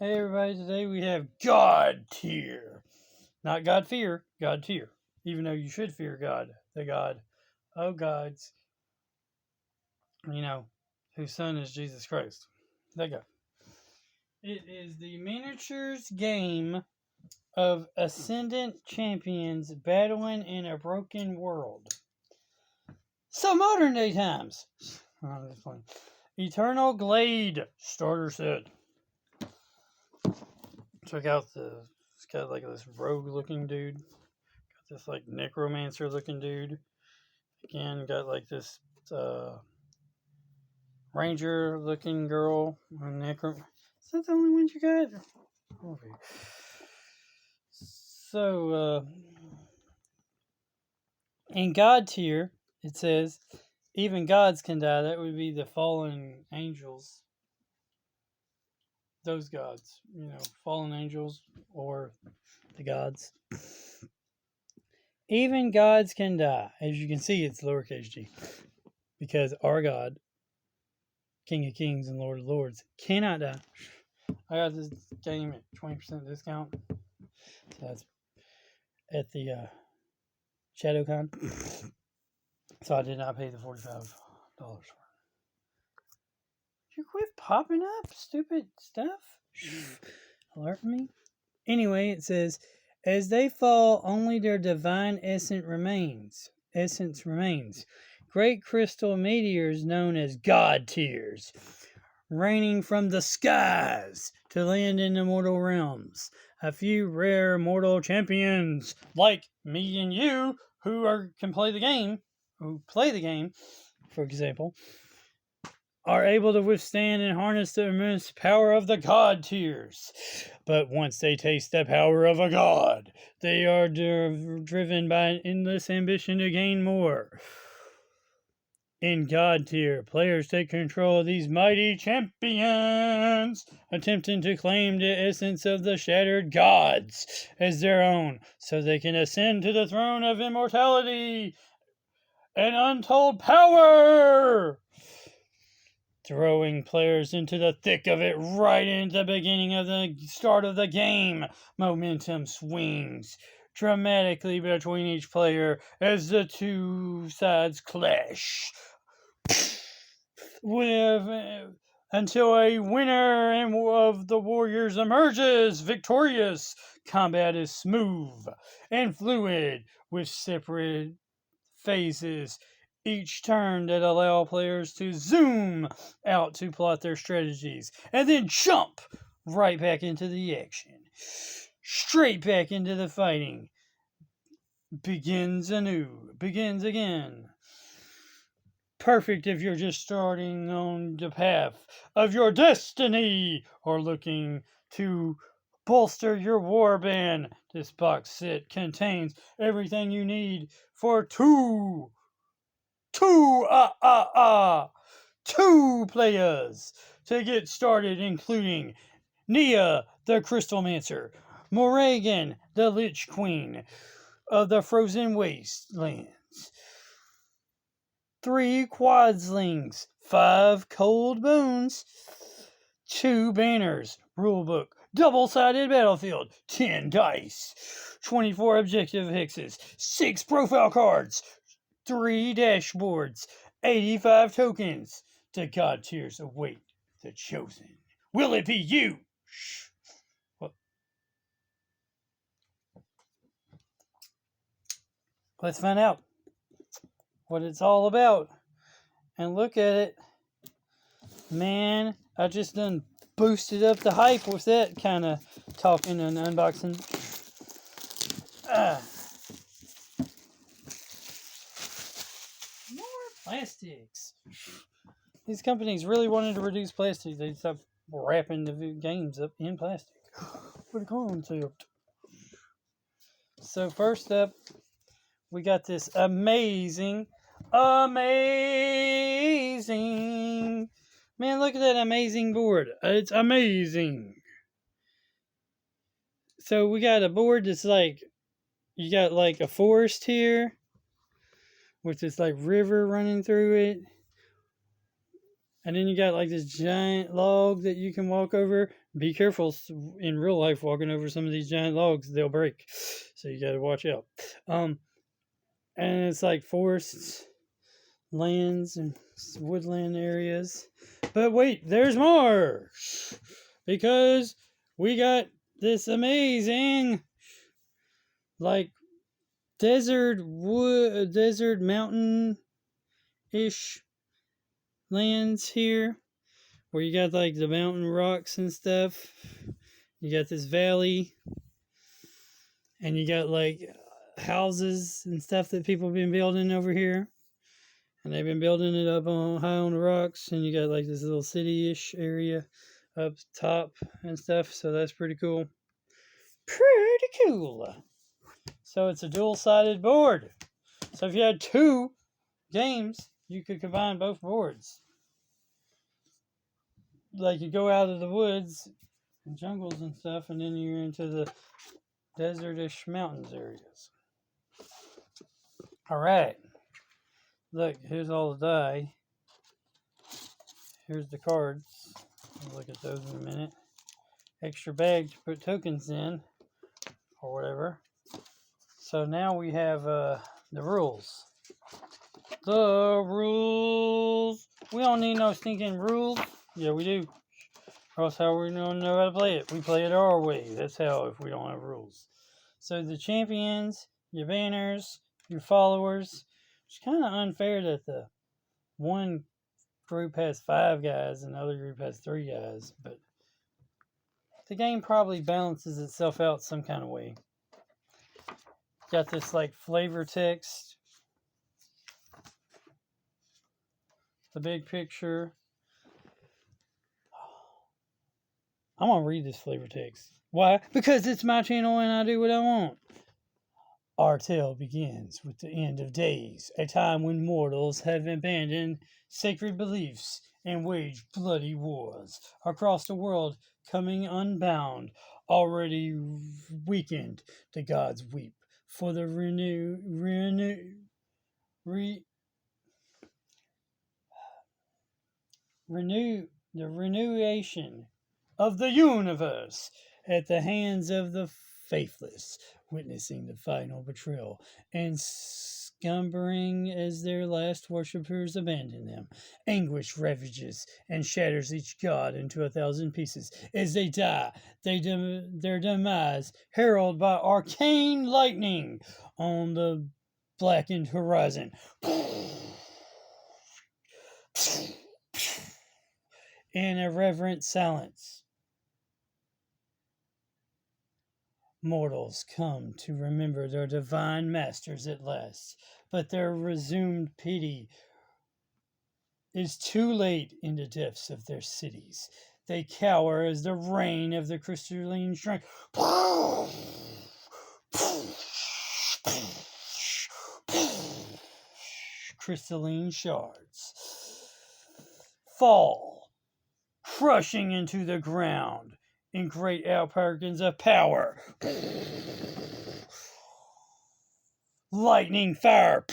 Hey everybody, today we have God tier. Not God fear, God tier. Even though you should fear God, the God of gods, whose son is Jesus Christ. That guy. It is the miniatures game of ascendant champions battling in a broken world. So modern day times. Oh, that's funny. Eternal Glade starter set. Check out it's got like this rogue looking dude. Got this like necromancer looking dude. Again, got like this ranger looking girl. Is that the only one you got? Okay. So, in God tier, it says even gods can die. That would be the fallen angels. Those gods, fallen angels or the gods. Even gods can die. As you can see, it's lowercase g. Because our God, King of Kings and Lord of Lords, cannot die. I got this game at 20% discount. So that's at the ShadowCon. So I did not pay the $45 for it. You quit popping up, stupid stuff. Alert me. Anyway, it says, as they fall, only their divine essence remains. Great crystal meteors known as God tears, raining from the skies to land in the mortal realms. A few rare mortal champions, like me and you, who play the game, for example, are able to withstand and harness the immense power of the God tiers. But once they taste the power of a god, they are driven by an endless ambition to gain more. In God tier, players take control of these mighty champions, attempting to claim the essence of the shattered gods as their own, so they can ascend to the throne of immortality and untold power, throwing players into the thick of it right in the beginning of the start of the game. Momentum swings dramatically between each player as the two sides clash until a winner of the Warriors emerges victorious. Combat is smooth and fluid with separate phases each turn that allow players to zoom out to plot their strategies and then jump right back into the action. Straight back into the fighting. Begins again. Perfect if you're just starting on the path of your destiny or looking to bolster your warband. This box set contains everything you need for two players to get started, including Nia, the Crystalmancer, Morrigan, the Lich Queen of the Frozen Wastelands, 3 Quadslings, 5 Cold Bones, 2 Banners, Rulebook, double-sided battlefield, 10 dice, 24 objective hexes, 6 profile cards, 3 dashboards, 85 tokens. The God tiers await the chosen. Will it be you? What? Let's find out what it's all about and look at it. Man, I just done boosted up the hype with that kind of talking and unboxing. More plastics. These companies really wanted to reduce plastic. They stopped wrapping the games up in plastic. What a concept. So first up, we got this amazing. Man, look at that amazing board. It's amazing. So we got a board that's like, you got like a forest here with this like river running through it. And then you got like this giant log that you can walk over. Be careful in real life walking over some of these giant logs; they'll break. So you got to watch out. And it's like forests, lands, and woodland areas. But wait, there's more because we got this amazing, like desert mountain ish lands here where you got like the mountain rocks and stuff. You got this valley, and you got like houses and stuff that people have been building over here. And they've been building it up on high on the rocks, and you got like this little city-ish area up top and stuff. So that's pretty cool. Pretty cool. So it's a dual-sided board. So if you had two games, you could combine both boards. Like you go out of the woods and jungles and stuff, and then you're into the desertish mountains areas. All right. Look, here's all the die. Here's the cards. We'll look at those in a minute. Extra bag to put tokens in, or whatever. So now we have the rules. The rules. We don't need no stinking rules. Yeah, we do. Or else how we don't know how to play it. We play it our way. That's how, if we don't have rules. So the champions, your banners, your followers. It's kind of unfair that the one group has 5 guys and the other group has 3 guys, but the game probably balances itself out some kind of way. Got this like flavor text, the big picture. I'm gonna read this flavor text. Why? Because it's my channel and I do what I want. Our tale begins with the end of days, a time when mortals have abandoned sacred beliefs and waged bloody wars across the world, coming unbound. Already weakened, the gods weep for the renewation of the universe at the hands of the faithless, witnessing the final betrayal and scumbering as their last worshippers abandon them. Anguish ravages and shatters each god into 1,000 pieces. As they die, their demise heralded by arcane lightning on the blackened horizon. In irreverent silence, mortals come to remember their divine masters at last, but their resumed pity is too late in the depths of their cities. They cower as the rain of the crystalline shrine crystalline shards fall, crushing into the ground in great outpourings of power. Lightning fire,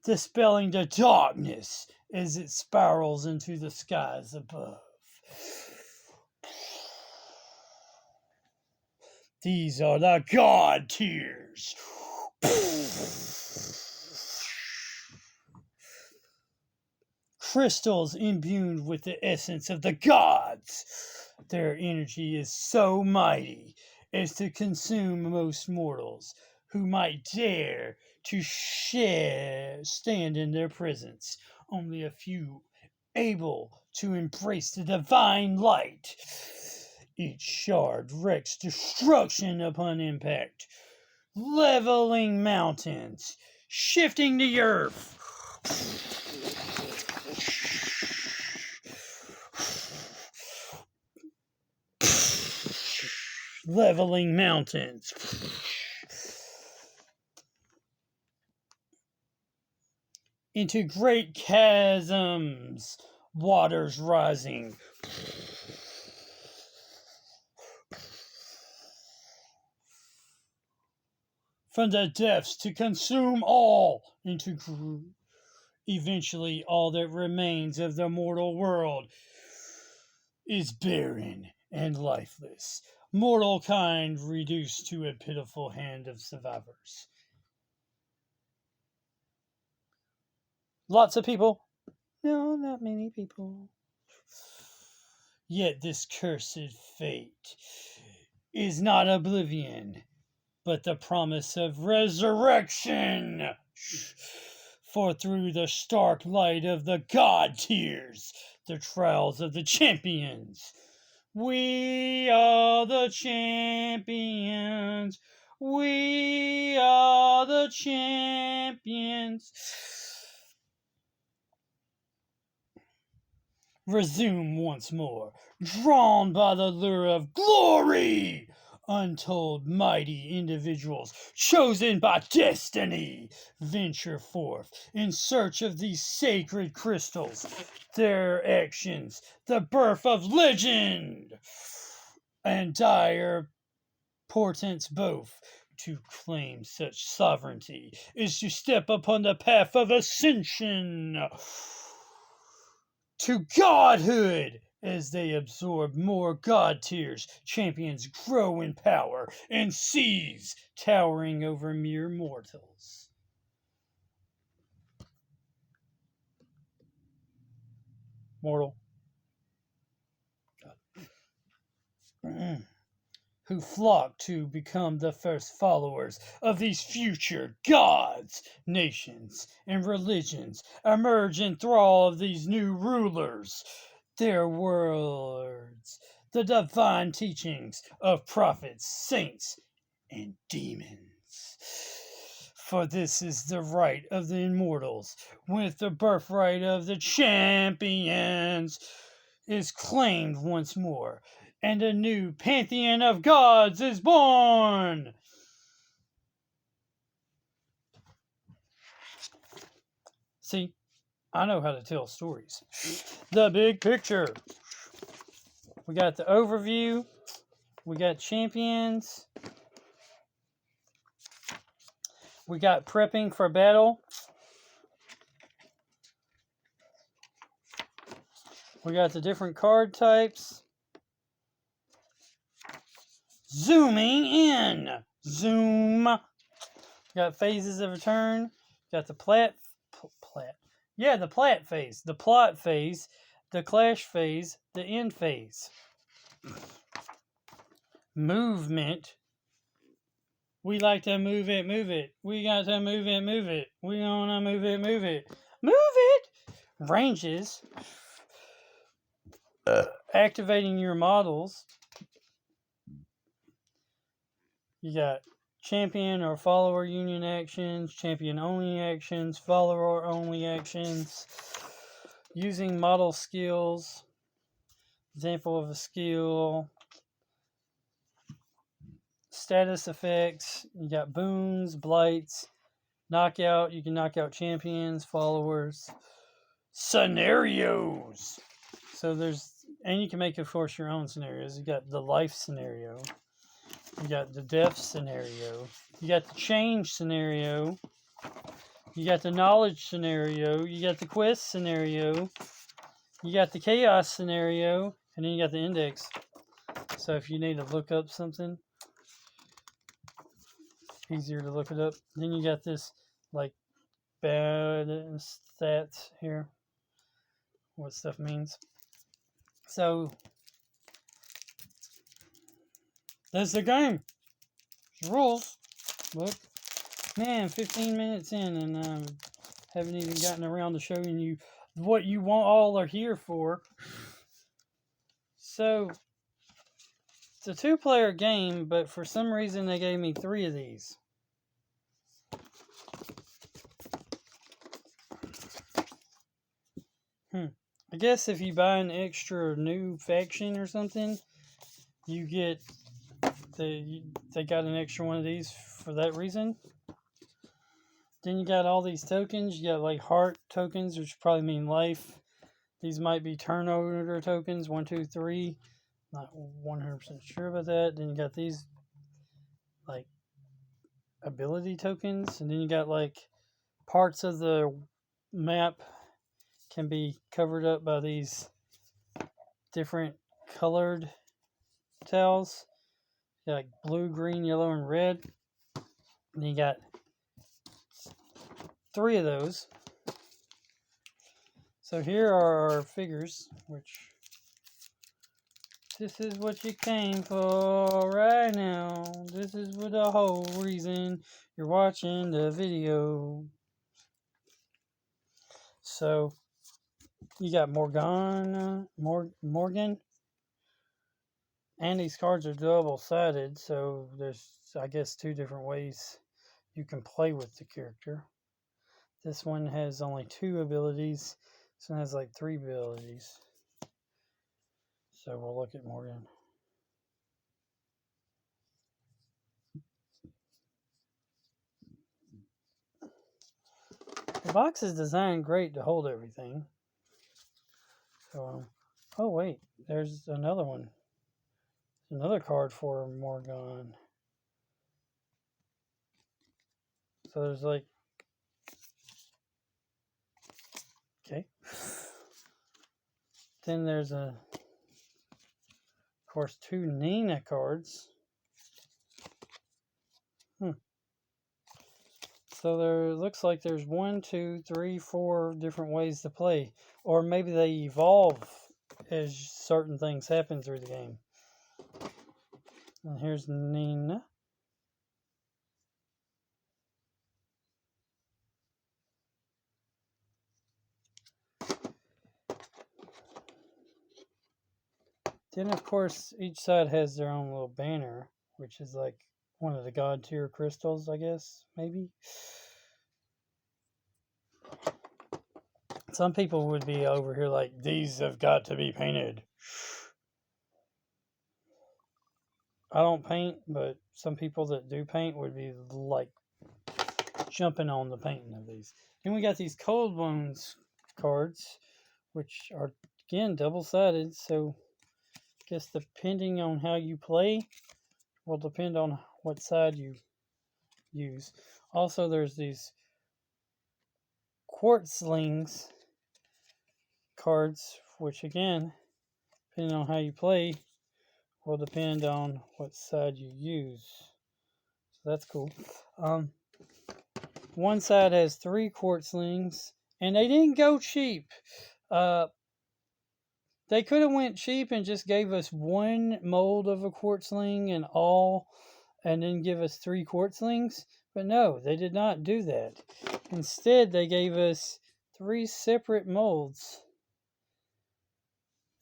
dispelling the darkness as it spirals into the skies above. These are the God tears. Crystals imbued with the essence of the gods. Their energy is so mighty as to consume most mortals who might dare to stand in their presence. Only a few able to embrace the divine light. Each shard wreaks destruction upon impact, leveling mountains, shifting the earth. Leveling mountains. Into great chasms, waters rising. From the depths to consume all into Eventually, all that remains of the mortal world is barren and lifeless. Mortal kind reduced to a pitiful hand of survivors. Lots of people. No, not many people. Yet this cursed fate is not oblivion, but the promise of resurrection. For through the stark light of the God tiers, the trials of the champions, we are the champions. We are the champions. Resume once more, drawn by the lure of glory. Untold mighty individuals chosen by destiny venture forth in search of these sacred crystals. Their actions, the birth of legend, and dire portents both. To claim such sovereignty is to step upon the path of ascension to godhood. As they absorb more god tiers, champions grow in power and seize, towering over mere mortals. Mortal. Who flock to become the first followers of these future gods. Nations and religions emerge in thrall of these new rulers. Their words, the divine teachings of prophets, saints, and demons. For this is the right of the immortals, with the birthright of the champions is claimed once more, and a new pantheon of gods is born. See, I know how to tell stories. The big picture. We got the overview. We got champions. We got prepping for battle. We got the different card types. Zooming in. Zoom. Got phases of a turn. Got the plat. Yeah, the plat phase. The plot phase. The clash phase. The end phase. Movement. We like to move it, move it. We got to move it, move it. We gonna move it, move it. Move it! Ranges. Activating your models. You got champion or follower union actions, champion only actions, follower only actions. Using model skills. Example of a skill. Status effects. You got boons, blights, knockout. You can knock out champions, followers. Scenarios. So and you can make, of course, your own scenarios. You got the life scenario. You got the death scenario. You got the change scenario. You got the knowledge scenario. You got the quest scenario. You got the chaos scenario. And then you got the index. So if you need to look up something, easier to look it up. Then you got this, like, bad stats here. What stuff means. So, that's the game. Rules. But, man, 15 minutes in and haven't even gotten around to showing you what you all are here for. So, it's a 2-player game, but for some reason they gave me 3 of these. I guess if you buy an extra new faction or something, you get they got an extra one of these for that reason. Then you got all these tokens. You got like heart tokens, which probably mean life. These might be turn order tokens, 1, 2, 3. Not 100% sure about that. Then you got these like ability tokens, and then you got like parts of the map can be covered up by these different colored tiles, like blue, green, yellow, and red. And you got 3 of those. So here are our figures, which this is what you came for right now. This is for the whole reason you're watching the video. So you got Morgan, and these cards are double-sided, so there's, I guess, 2 different ways you can play with the character. This one has only 2 abilities. This one has like 3 abilities. So we'll look at Morgan. The box is designed great to hold everything. So, oh wait, there's another one. Another card for Morgan. So there's like, okay. Then there's of course, 2 Nina cards. So there looks like there's 1, 2, 3, 4 different ways to play, or maybe they evolve as certain things happen through the game. And here's Nina. Then, of course, each side has their own little banner, which is like one of the god tier crystals, I guess, maybe. Some people would be over here like, these have got to be painted. I don't paint, but some people that do paint would be like jumping on the painting of these. Then we got these Cold Bones cards, which are, again, double-sided, so I guess depending on how you play will depend on what side you use. Also, there's these Quartzlings cards, which again, depending on how you play, will depend on what side you use. So that's cool. One side has 3 Quartzlings, and they didn't go cheap. They could have went cheap and just gave us 1 mold of a Quartzling and then give us 3 Quartzlings. But no, they did not do that. Instead, they gave us 3 separate molds.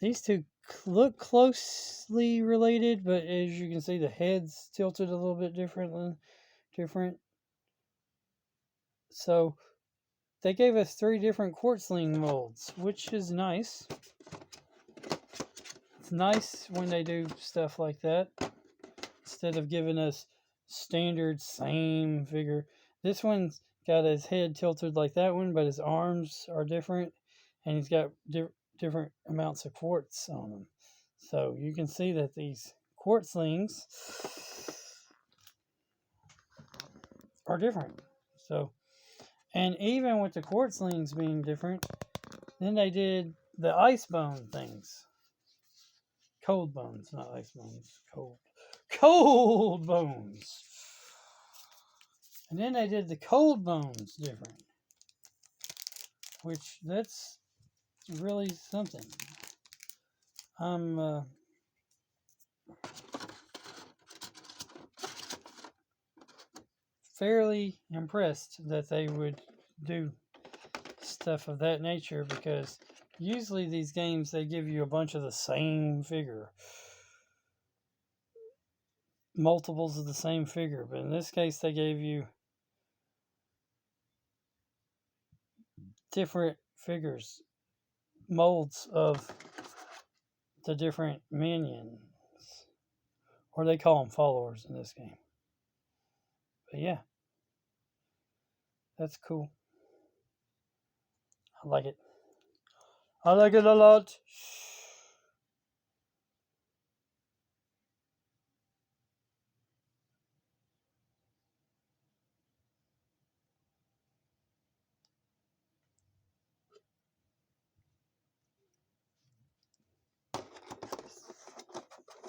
These 2 look closely related, but as you can see, the head's tilted a little bit different. So they gave us 3 different Quartzling molds, which is nice. It's nice when they do stuff like that, instead of giving us standard same figure. This one's got his head tilted like that one, but his arms are different, and he's got different amounts of quartz on them. So you can see that these Quartzlings are different. So, and even with the Quartzlings being different, then they did the ice bone things. Cold bones, not ice bones. Cold bones. And then they did the cold bones different, which that's really something. I'm fairly impressed that they would do stuff of that nature, because usually these games, they give you a bunch of the same figure, multiples of the same figure, but in this case they gave you different figures, molds of the different minions, or they call them followers in this game. But yeah, that's cool. I like it. I like it a lot.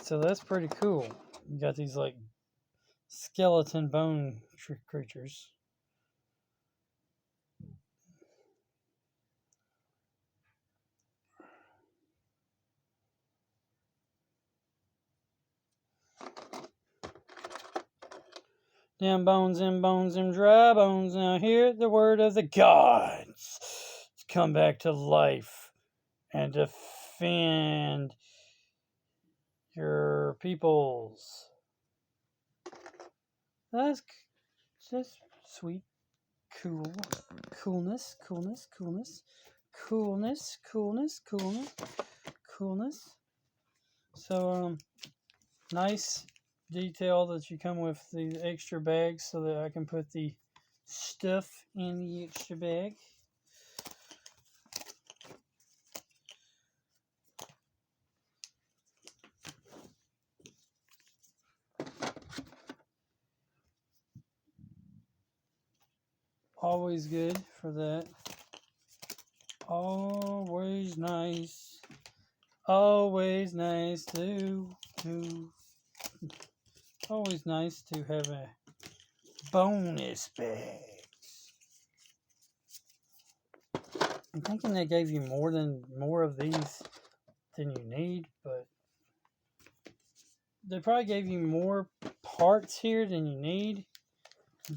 So that's pretty cool. You got these like skeleton bone creatures. Them bones, them dry bones. Now hear the word of the gods to come back to life and defend your peoples. That's just sweet, cool, coolness. So nice detail that you come with the extra bags so that I can put the stuff in the extra bag. Always good for that. Always nice. Always nice to always nice to have a bonus bag. I'm thinking they gave you more of these than you need, but they probably gave you more parts here than you need.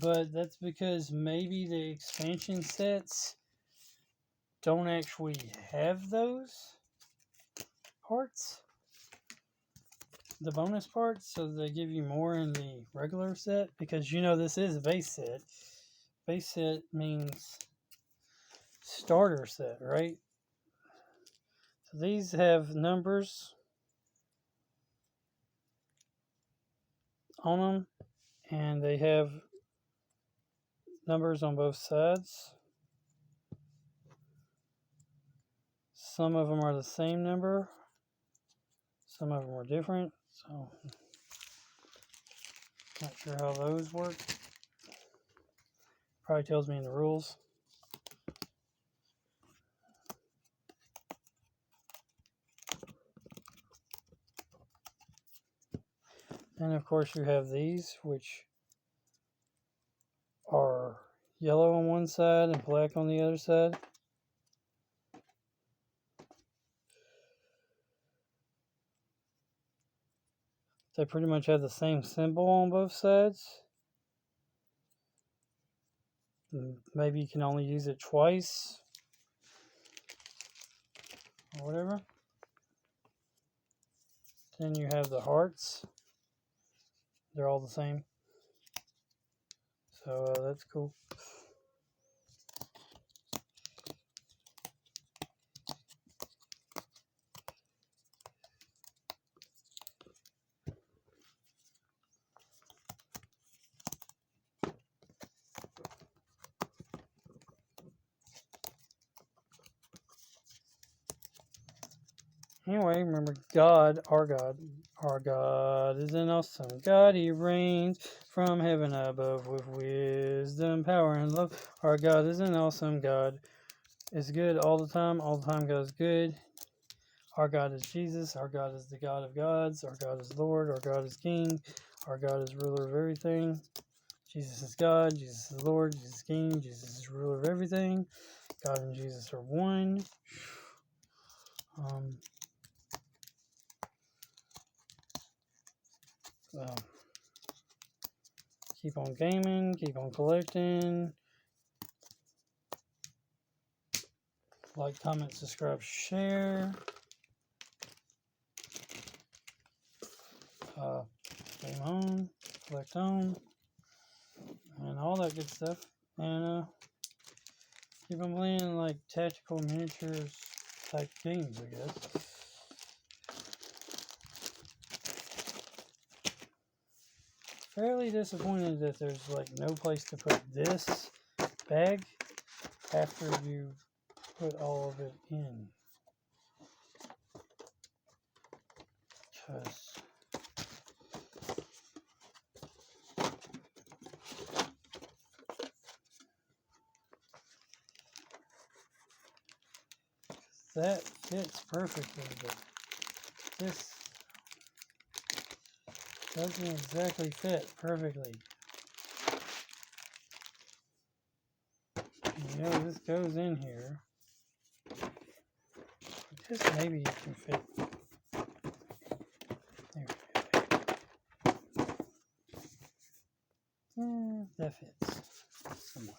But that's because maybe the expansion sets don't actually have those parts, the bonus parts, so they give you more in the regular set, because you know this is a base set. Base set means starter set, right? So these have numbers on them, and they have numbers on both sides. Some of them are the same number, some of them are different, so not sure how those work. Probably tells me in the rules. And of course you have these, which are yellow on one side and black on the other side. They pretty much have the same symbol on both sides. Maybe you can only use it twice or whatever. Then you have the hearts. They're all the same. So that's cool. Anyway, remember God is an awesome God. He reigns from heaven above with wisdom, power, and love. Our God is an awesome God. It's good all the time. All the time God is good. Our God is Jesus. Our God is the God of gods. Our God is Lord. Our God is King. Our God is ruler of everything. Jesus is God. Jesus is Lord. Jesus is King. Jesus is ruler of everything. God and Jesus are one. Keep on gaming. Keep on collecting. Like, comment, subscribe, share. Game on. Collect on. And all that good stuff. And keep on playing like tactical miniatures type games, I guess. Fairly disappointed that there's like no place to put this bag after you put all of it in. Because that fits perfectly, but this Doesn't exactly fit perfectly. You know, this goes in here. Just maybe it can fit. There we go. That fits somewhat.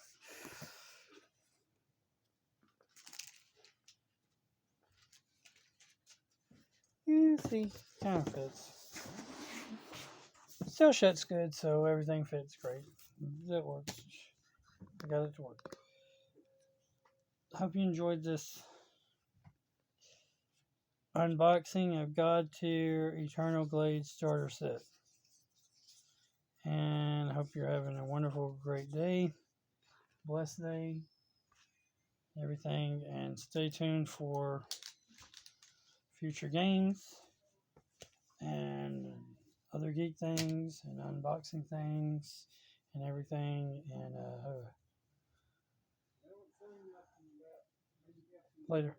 Yeah, see, kind of fits. Still shuts good, so everything fits great. That works. I got it to work. Hope you enjoyed this unboxing of God Tier Eternal Glade Starter Set. And I hope you're having a wonderful, great day, blessed day, everything. And stay tuned for future games and other geek things and unboxing things and everything. And later.